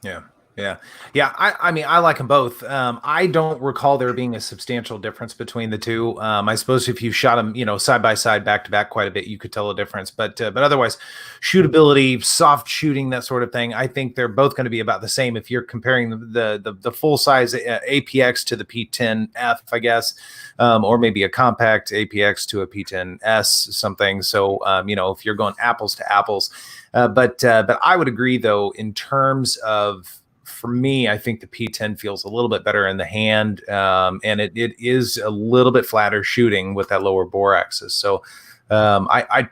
Yeah. Yeah. Yeah. I mean, I like them both. I don't recall there being a substantial difference between the two. I suppose if you shot them, side by side, back to back quite a bit, you could tell a difference. But otherwise, shootability, soft shooting, that sort of thing, I think they're both going to be about the same. If you're comparing the full size APX to the P10F, I guess, or maybe a compact APX to a P10S, something. So, if you're going apples to apples, but I would agree though, in terms of, for me, I think the P10 feels a little bit better in the hand, and it is a little bit flatter shooting with that lower bore axis. So I'd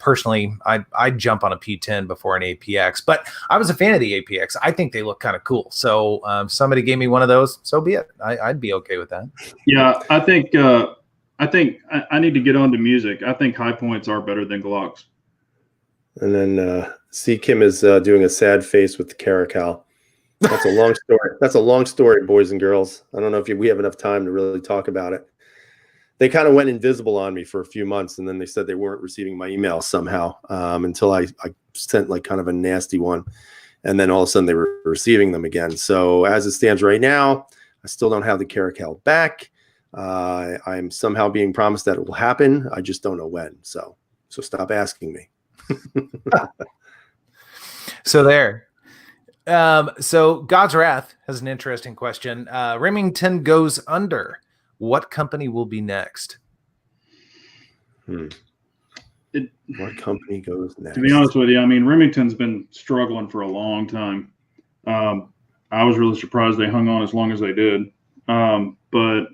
jump on a P10 before an APX, but I was a fan of the APX. I think they look kind of cool. So somebody gave me one of those, so be it. I'd be okay with that. Yeah, I think I need to get on to music. I think high points are better than Glocks. And then C. Kim is doing a sad face with the Caracal. That's a long story. That's a long story, boys and girls. I don't know if we have enough time to really talk about it. They kind of went invisible on me for a few months, and then they said they weren't receiving my emails somehow until I sent like kind of a nasty one, and then all of a sudden they were receiving them again. So as it stands right now, I still don't have the Caracal back. I'm somehow being promised that it will happen. I just don't know when. So stop asking me. So there. So God's Wrath has an interesting question. Remington goes under. What company will be next? What company goes next? To be honest with you, I mean, Remington's been struggling for a long time. I was really surprised they hung on as long as they did. But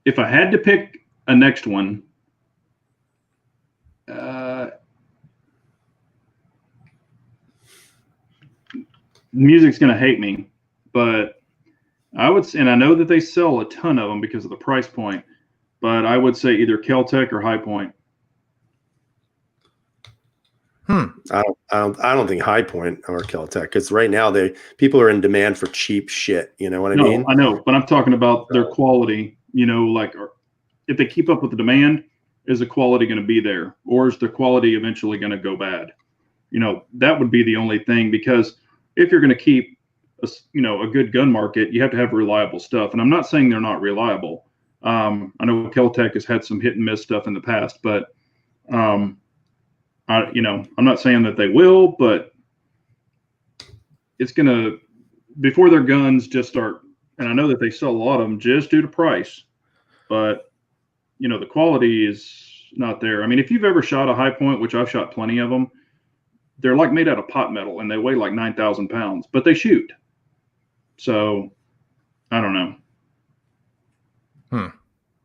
if I had to pick a next one, music's going to hate me, but I would say, and I know that they sell a ton of them because of the price point, but I would say either Kel-Tec or High Point. I don't think High Point or Kel-Tec, because right now people are in demand for cheap shit. You know what I mean? I know, but I'm talking about their quality. Like if they keep up with the demand, is the quality going to be there, or is the quality eventually going to go bad? That would be the only thing, because if you're going to keep a good gun market, you have to have reliable stuff. And I'm not saying they're not reliable. I know Kel-Tec has had some hit and miss stuff in the past, but I'm not saying that they will, but it's going to, before their guns just start, and I know that they sell a lot of them just due to price, but the quality is not there. I mean, if you've ever shot a High Point, which I've shot plenty of them, they're like made out of pot metal and they weigh like 9,000 pounds, but they shoot. So I don't know.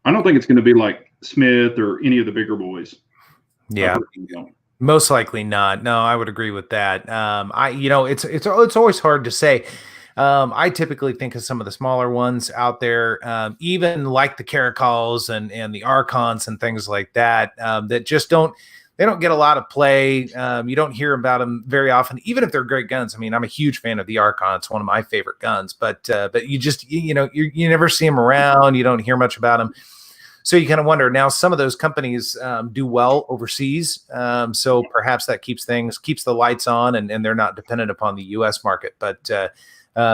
I don't think it's going to be like Smith or any of the bigger boys. Yeah. Most likely not. No, I would agree with that. It's always hard to say. I typically think of some of the smaller ones out there, even like the Caracals and the Archons and things like that, that just don't get a lot of play. You don't hear about them very often, even if they're great guns. I mean, I'm a huge fan of the Archon. It's one of my favorite guns, but you just, you never see them around. You don't hear much about them. So you kind of wonder. Now, some of those companies do well overseas, so perhaps that keeps the lights on, and they're not dependent upon the U.S. market. But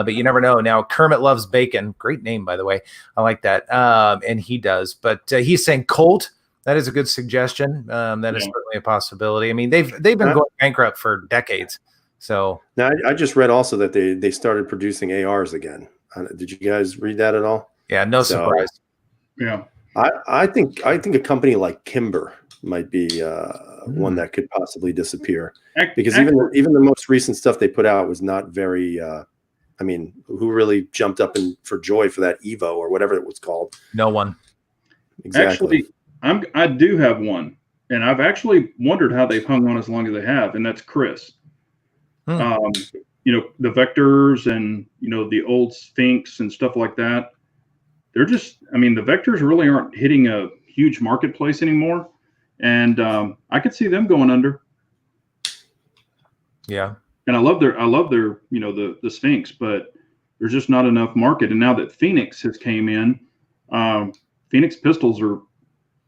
you never know. Now, Kermit loves bacon. Great name, by the way. I like that, and he does. But he's saying Colt. That is a good suggestion. That is certainly a possibility. I mean, they've been going bankrupt for decades. So now I just read also that they started producing ARs again. Did you guys read that at all? Yeah, no surprise. Yeah. I think a company like Kimber might be one that could possibly disappear, because even the most recent stuff they put out was not very. I mean, who really jumped up for joy for that Evo or whatever it was called? No one. Exactly. Actually, I do have one, and I've actually wondered how they've hung on as long as they have, and that's Chris. The Vectors and the old Sphinx and stuff like that. They're just, I mean, the Vectors really aren't hitting a huge marketplace anymore. And I could see them going under. Yeah. And I love their, the Sphinx, but there's just not enough market. And now that Phoenix has came in, Phoenix pistols are,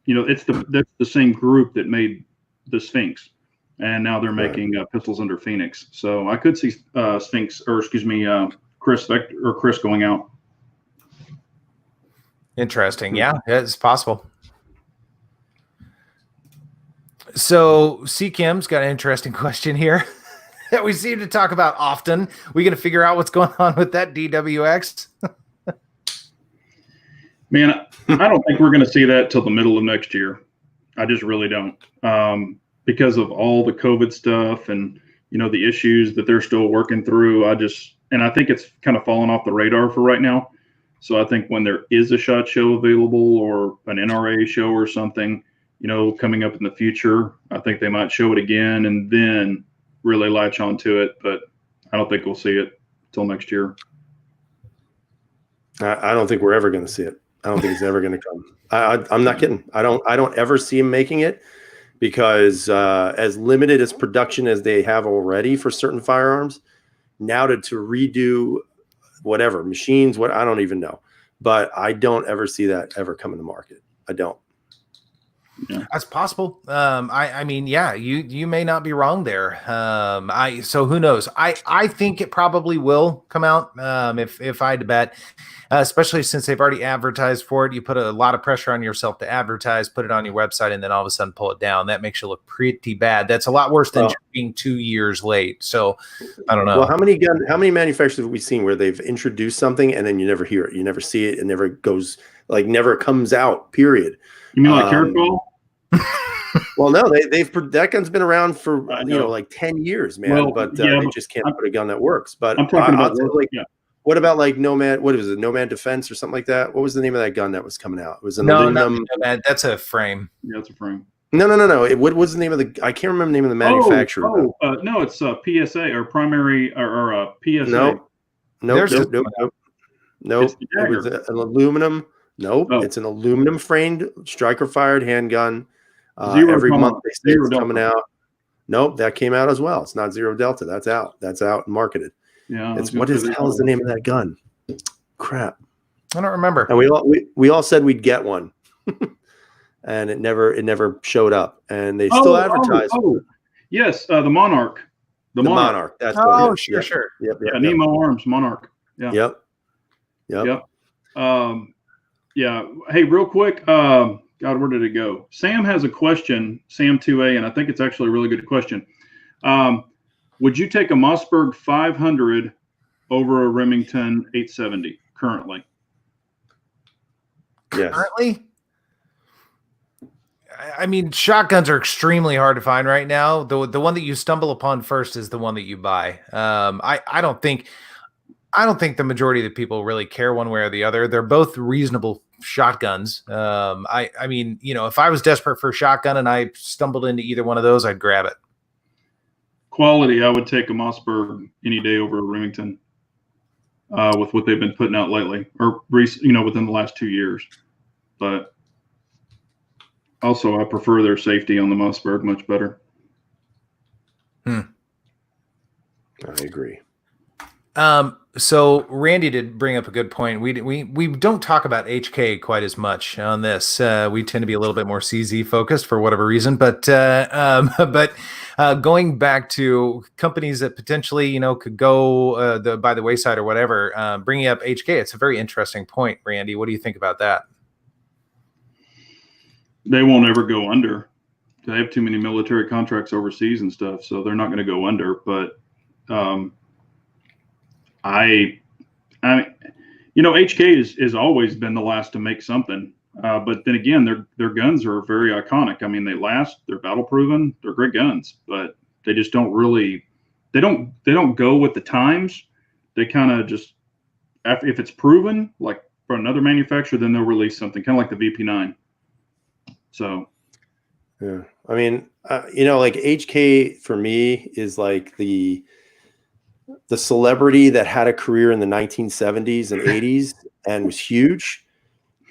that's the same group that made the Sphinx. and now they're making pistols under Phoenix. So I could see Chris going out. Interesting. Yeah, it's possible. So CChem's got an interesting question here that we seem to talk about often. We going to figure out what's going on with that DWX? Man, I don't think we're going to see that till the middle of next year. I just really don't, because of all the COVID stuff and the issues that they're still working through. I think it's kind of fallen off the radar for right now. So I think when there is a SHOT Show available or an NRA show or something, coming up in the future, I think they might show it again and then really latch onto it. But I don't think we'll see it till next year. I don't think we're ever going to see it. I don't think it's ever going to come. I'm not kidding. I don't ever see him making it, because as limited as production as they have already for certain firearms, now to redo whatever machines, I don't even know. But I don't ever see that ever coming to market. I don't. Yeah. That's possible. I mean, yeah, you may not be wrong there. So who knows? I think it probably will come out. If I had to bet, especially since they've already advertised for it, you put a lot of pressure on yourself to advertise, put it on your website, and then all of a sudden pull it down. That makes you look pretty bad. That's a lot worse than being 2 years late. So I don't know. Well, how many manufacturers have we seen where they've introduced something and then you never hear it, you never see it, it never never comes out, period. You mean like Caracol? Well, no, that gun's been around for 10 years, man. Well, but they just can't put a gun that works. But I'm talking about what about like Nomad? What was it, Nomad Defense or something like that? What was the name of that gun that was coming out? It was an aluminum. Nomad. That's a frame. Yeah, it's a frame. No. What was the name of I can't remember the name of the manufacturer. No, it's PSA or primary or PSA. Nope. It was an aluminum. Nope. Oh. It's an aluminum framed striker fired handgun. Every month they say it's coming out. Nope, that came out as well. It's not Zero Delta. That's out. That's out and marketed. Yeah. What the hell is the name of that gun? Crap. I don't remember. And we all said we'd get one. And it never showed up. And they still advertise. Yes, the Monarch. The Monarch. That's sure. Yep. Nemo Arms Monarch. Yeah. Yep. Yeah. Hey, real quick. God, where did it go? Sam has a question, Sam 2A, and I think it's actually a really good question. Would you take a Mossberg 500 over a Remington 870 currently? Yes. Currently? I mean, shotguns are extremely hard to find right now. The one that you stumble upon first is the one that you buy. I don't think the majority of the people really care one way or the other. They're both reasonable shotguns. I mean, if I was desperate for a shotgun and I stumbled into either one of those, I'd grab it. Quality, I would take a Mossberg any day over a Remington, with what they've been putting out lately, or within the last 2 years. But also, I prefer their safety on the Mossberg much better. I agree. So Randy did bring up a good point. We don't talk about HK quite as much on this. We tend to be a little bit more CZ focused for whatever reason, but going back to companies that potentially, could go by the wayside or whatever, bringing up HK, it's a very interesting point. Randy, what do you think about that? They won't ever go under. They have too many military contracts overseas and stuff, so they're not going to go under. But HK has always been the last to make something. But then again, their guns are very iconic. I mean, they last, they're battle proven, they're great guns, but they just don't really, they don't go with the times. They kind of just, if it's proven, like for another manufacturer, then they'll release something kind of like the VP9. So. Yeah. I mean, like HK for me is like the celebrity that had a career in the 1970s and 80s and was huge.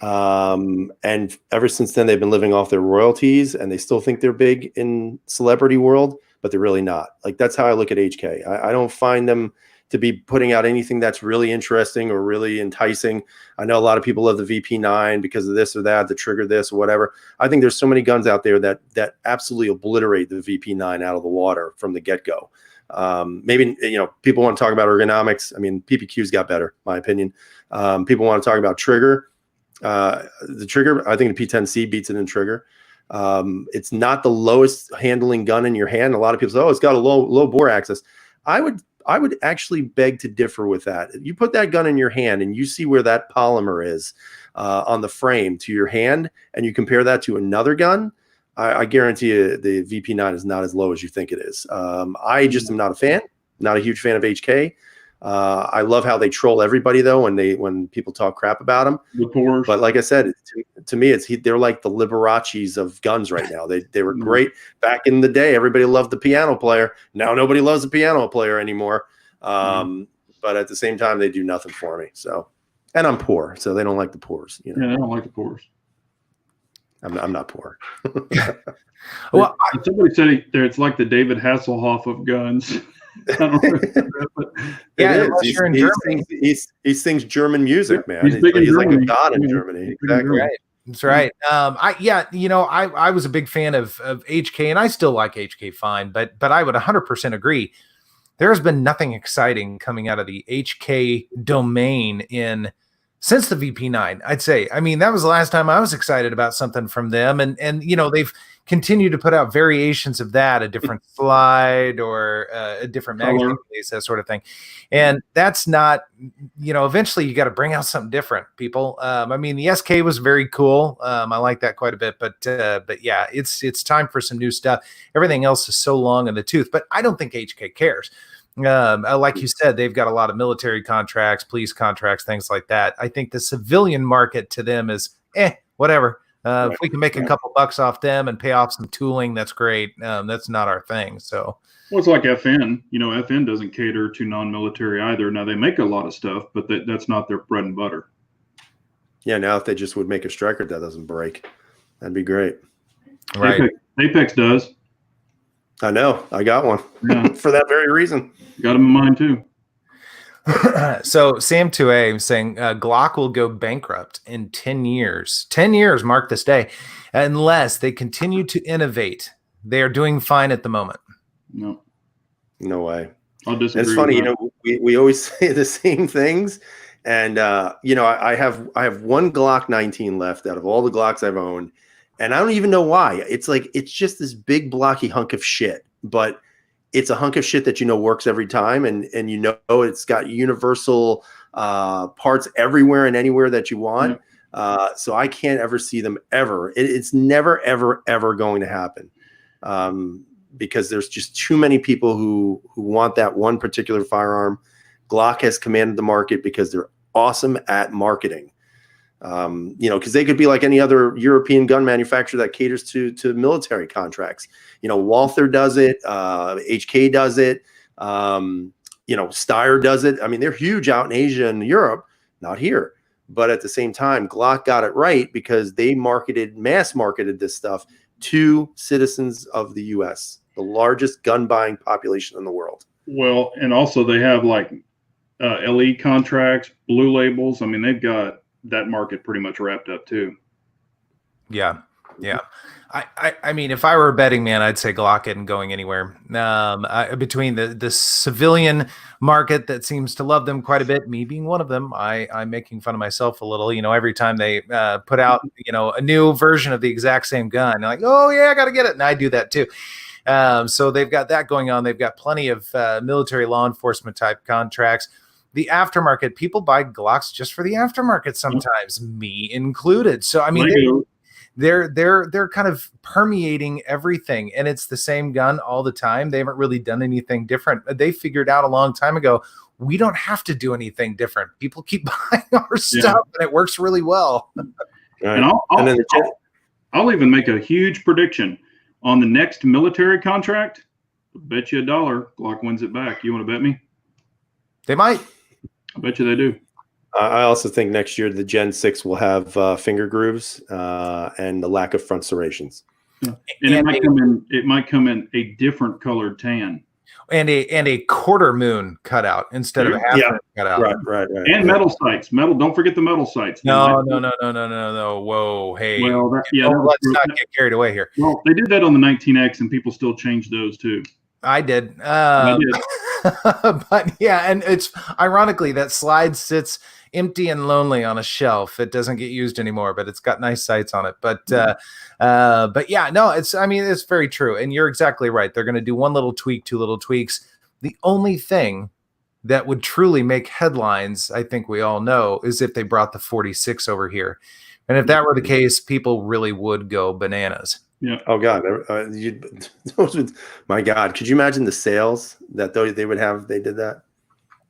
And ever since then, they've been living off their royalties, and they still think they're big in celebrity world, but they're really not. Like, that's how I look at HK. I don't find them to be putting out anything that's really interesting or really enticing. I know a lot of people love the VP9 because of this or that, the trigger this or whatever. I think there's so many guns out there that absolutely obliterate the VP9 out of the water from the get-go. Maybe, people want to talk about ergonomics. I mean, PPQ's got better, my opinion. People want to talk about trigger. The trigger, I think the P10C beats it in trigger. It's not the lowest handling gun in your hand. A lot of people say, oh, it's got a low bore axis. I would actually beg to differ with that. You put that gun in your hand and you see where that polymer is on the frame to your hand, and you compare that to another gun, I guarantee you the VP9 is not as low as you think it is. I just am not a fan, not a huge fan of HK. I love how they troll everybody though when people talk crap about them. But like I said, to me, they're like the Liberace's of guns right now. They were great back in the day. Everybody loved the piano player. Now nobody loves the piano player anymore. But at the same time, they do nothing for me. So, and I'm poor, so they don't like the poors. Yeah, they don't like the poors. I'm not poor. Well, somebody said it's like the David Hasselhoff of guns. I don't know. Yeah, you're in Germany. He sings German music, man. He's like a god in Germany. Exactly. Right. That's right. I was a big fan of HK, and I still like HK fine, but I would 100% agree. There's been nothing exciting coming out of the HK domain since the VP9, I'd say. I mean, that was the last time I was excited about something from them. And they've continued to put out variations of that, a different slide or a different magazine release, that sort of thing. And that's not, eventually you got to bring out something different, people. I mean, the SK was very cool. I like that quite a bit, but yeah, it's time for some new stuff. Everything else is so long in the tooth, but I don't think HK cares. Like you said, they've got a lot of military contracts, police contracts, things like that. I think the civilian market to them is whatever. If we can make a couple bucks off them and pay off some tooling, that's great. That's not our thing. So, well, it's like FN. FN doesn't cater to non-military either. Now they make a lot of stuff, but that's not their bread and butter. Yeah. Now, if they just would make a striker that doesn't break, that'd be great. Right. Apex does. I know. I got one for that very reason. Got them in mind too. So Sam 2A saying Glock will go bankrupt in 10 years. 10 years, mark this day, unless they continue to innovate. They are doing fine at the moment. No way. I'll disagree. It's funny, we always say the same things. And I have one Glock 19 left out of all the Glocks I've owned. And I don't even know why. It's just this big blocky hunk of shit, but it's a hunk of shit that works every time, and it's got universal parts everywhere and anywhere that you want. So I can't ever see them ever. It's never ever going to happen because there's just too many people who want that one particular firearm. Glock has commanded the market because they're awesome at marketing. Because they could be like any other European gun manufacturer that caters to military contracts. Walther does it, HK does it, Steyr does it. I mean, they're huge out in Asia and Europe, not here. But at the same time, Glock got it right because they mass marketed this stuff to citizens of the U.S., the largest gun buying population in the world. Well, and also they have like LE contracts, blue labels. I mean, they've got that market pretty much wrapped up too. Yeah. I mean, if I were a betting man, I'd say Glock isn't going anywhere. Between the civilian market that seems to love them quite a bit, me being one of them, I'm making fun of myself a little. Every time they put out a new version of the exact same gun, they're like, oh yeah, I got to get it, and I do that too. So they've got that going on. They've got plenty of military law enforcement type contracts. The aftermarket, people buy Glocks just for the aftermarket sometimes, me included. So I mean, they're kind of permeating everything, and it's the same gun all the time. They haven't really done anything different. They figured out a long time ago, we don't have to do anything different. People keep buying our stuff, and it works really well. Right. And I'll even make a huge prediction on the next military contract. I'll bet you $1 Glock wins it back. You want to bet me? They might. I bet you they do. I also think next year the Gen 6 will have finger grooves and the lack of front serrations. Yeah. And it might come in a different colored tan. and a quarter moon cutout instead of a half moon cutout. Right. And metal sights. Don't forget the metal sights. No. Whoa, hey. Well, let's not get carried away here. Well, they did that on the 19X, and people still changed those too. I did. I did. But yeah, and it's ironically that slide sits empty and lonely on a shelf. It doesn't get used anymore, but it's got nice sights on it. But yeah, no, it's very true. And you're exactly right. They're going to do one little tweak, two little tweaks. The only thing that would truly make headlines, I think we all know, is if they brought the 46 over here. And if that were the case, people really would go bananas. Yeah. Oh God, my God, could you imagine the sales that they would have if they did that?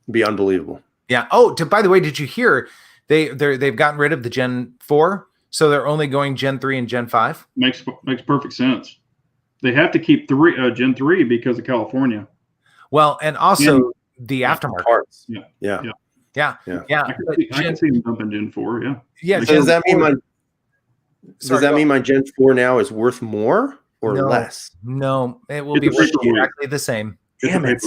It'd be unbelievable. Yeah. Oh, by the way, did you hear they've gotten rid of the Gen 4, so they're only going Gen 3 and Gen 5? Makes perfect sense. They have to keep Gen 3 because of California. Well, and also the aftermarket parts. Yeah. I can see them dumping Gen 4. Yeah. Yeah. So does that mean my Gen 4 now is worth more or less? No, it will be exactly the same. Damn it.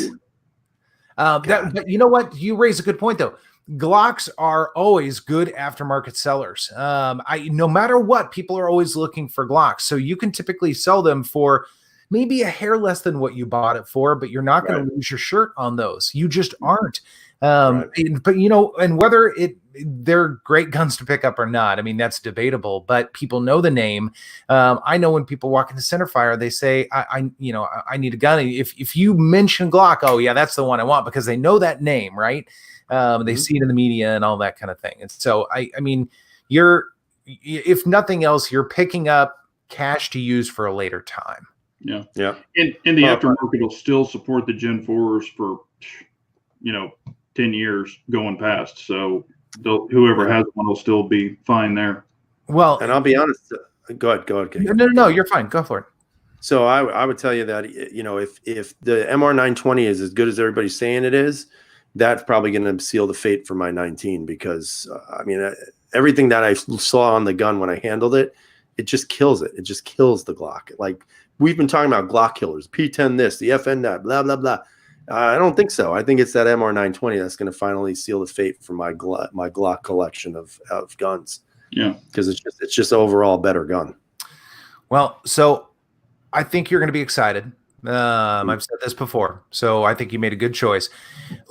But you know what? You raise a good point, though. Glocks are always good aftermarket sellers. No matter what, people are always looking for Glocks. So you can typically sell them for maybe a hair less than what you bought it for, but you're not going to lose your shirt on those. You just aren't. But and whether they're great guns to pick up or not, I mean, that's debatable, but people know the name. I know when people walk into Centerfire, they say, I need a gun. If you mention Glock, oh yeah, that's the one I want, because they know that name, right? They see it in the media and all that kind of thing. And so, I mean, if nothing else, you're picking up cash to use for a later time. Yeah. And the aftermarket will still support the Gen 4s for, 10 years going past. So whoever has one will still be fine there. Well, and I'll be honest. Go ahead. No, you're fine. Go for it. So I would tell you that, if the MR920 is as good as everybody's saying it is, that's probably going to seal the fate for my 19, because everything that I saw on the gun when I handled it, it just kills it. It just kills the Glock. Like, we've been talking about Glock killers, P10 this, the FN that, blah, blah, blah. I don't think so. I think it's that MR920 that's going to finally seal the fate for my Glock collection of guns. Yeah, because it's just overall better gun. Well, so I think you're going to be excited. I've said this before, so I think you made a good choice.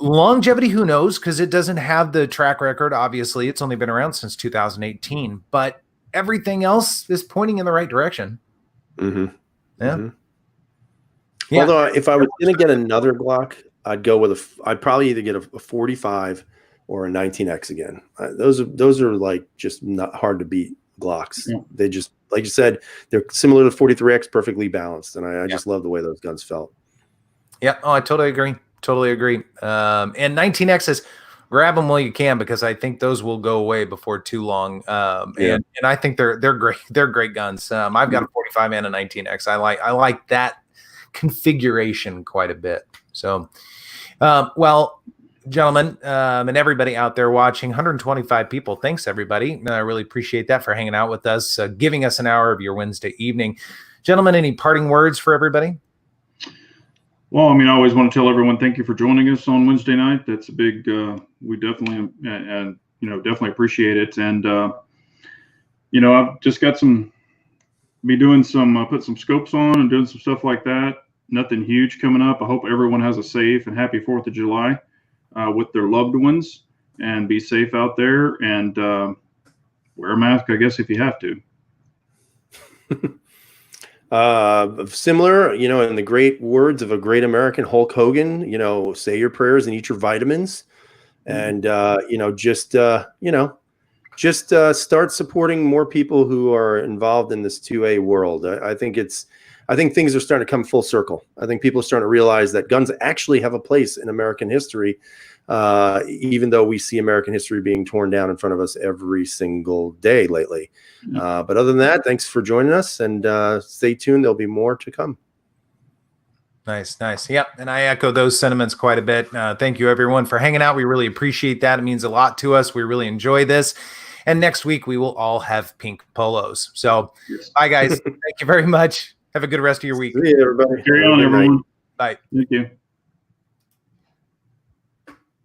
Longevity, who knows? Because it doesn't have the track record. Obviously, it's only been around since 2018, but everything else is pointing in the right direction. Mm-hmm. Yeah. Mm-hmm. Yeah. Although if I was going to get another Glock, I'd go with I'd probably either get a 45 or a 19X again. Those are like just not hard to beat Glocks. Yeah. They just, like you said, they're similar to 43X, perfectly balanced, and I just love the way those guns felt. Yeah. Oh, I totally agree. And 19Xs, grab them while you can, because I think those will go away before too long. And I think they're great. They're great guns. I've got a 45 and a 19X. I like that configuration quite a bit. So, well, gentlemen, and everybody out there watching, 125 people. Thanks, everybody. I really appreciate that, for hanging out with us, giving us an hour of your Wednesday evening. Gentlemen, any parting words for everybody? Well, I always want to tell everyone, thank you for joining us on Wednesday night. That's a big, we definitely, definitely appreciate it. And, I've just got put some scopes on and doing some stuff like that. Nothing huge coming up. I hope everyone has a safe and happy 4th of July with their loved ones, and be safe out there, and wear a mask, I guess, if you have to. Similar, in the great words of a great American, Hulk Hogan, say your prayers and eat your vitamins, and, just start supporting more people who are involved in this 2A world. I think things are starting to come full circle. I think people are starting to realize that guns actually have a place in American history, even though we see American history being torn down in front of us every single day lately. But other than that, thanks for joining us, and stay tuned. There'll be more to come. Nice. Yep. And I echo those sentiments quite a bit. Thank you, everyone, for hanging out. We really appreciate that. It means a lot to us. We really enjoy this. And next week, we will all have pink polos. So, Bye, guys. Thank you very much. Have a good rest of your week. See you, everybody. Carry on, everyone. Bye. Thank you.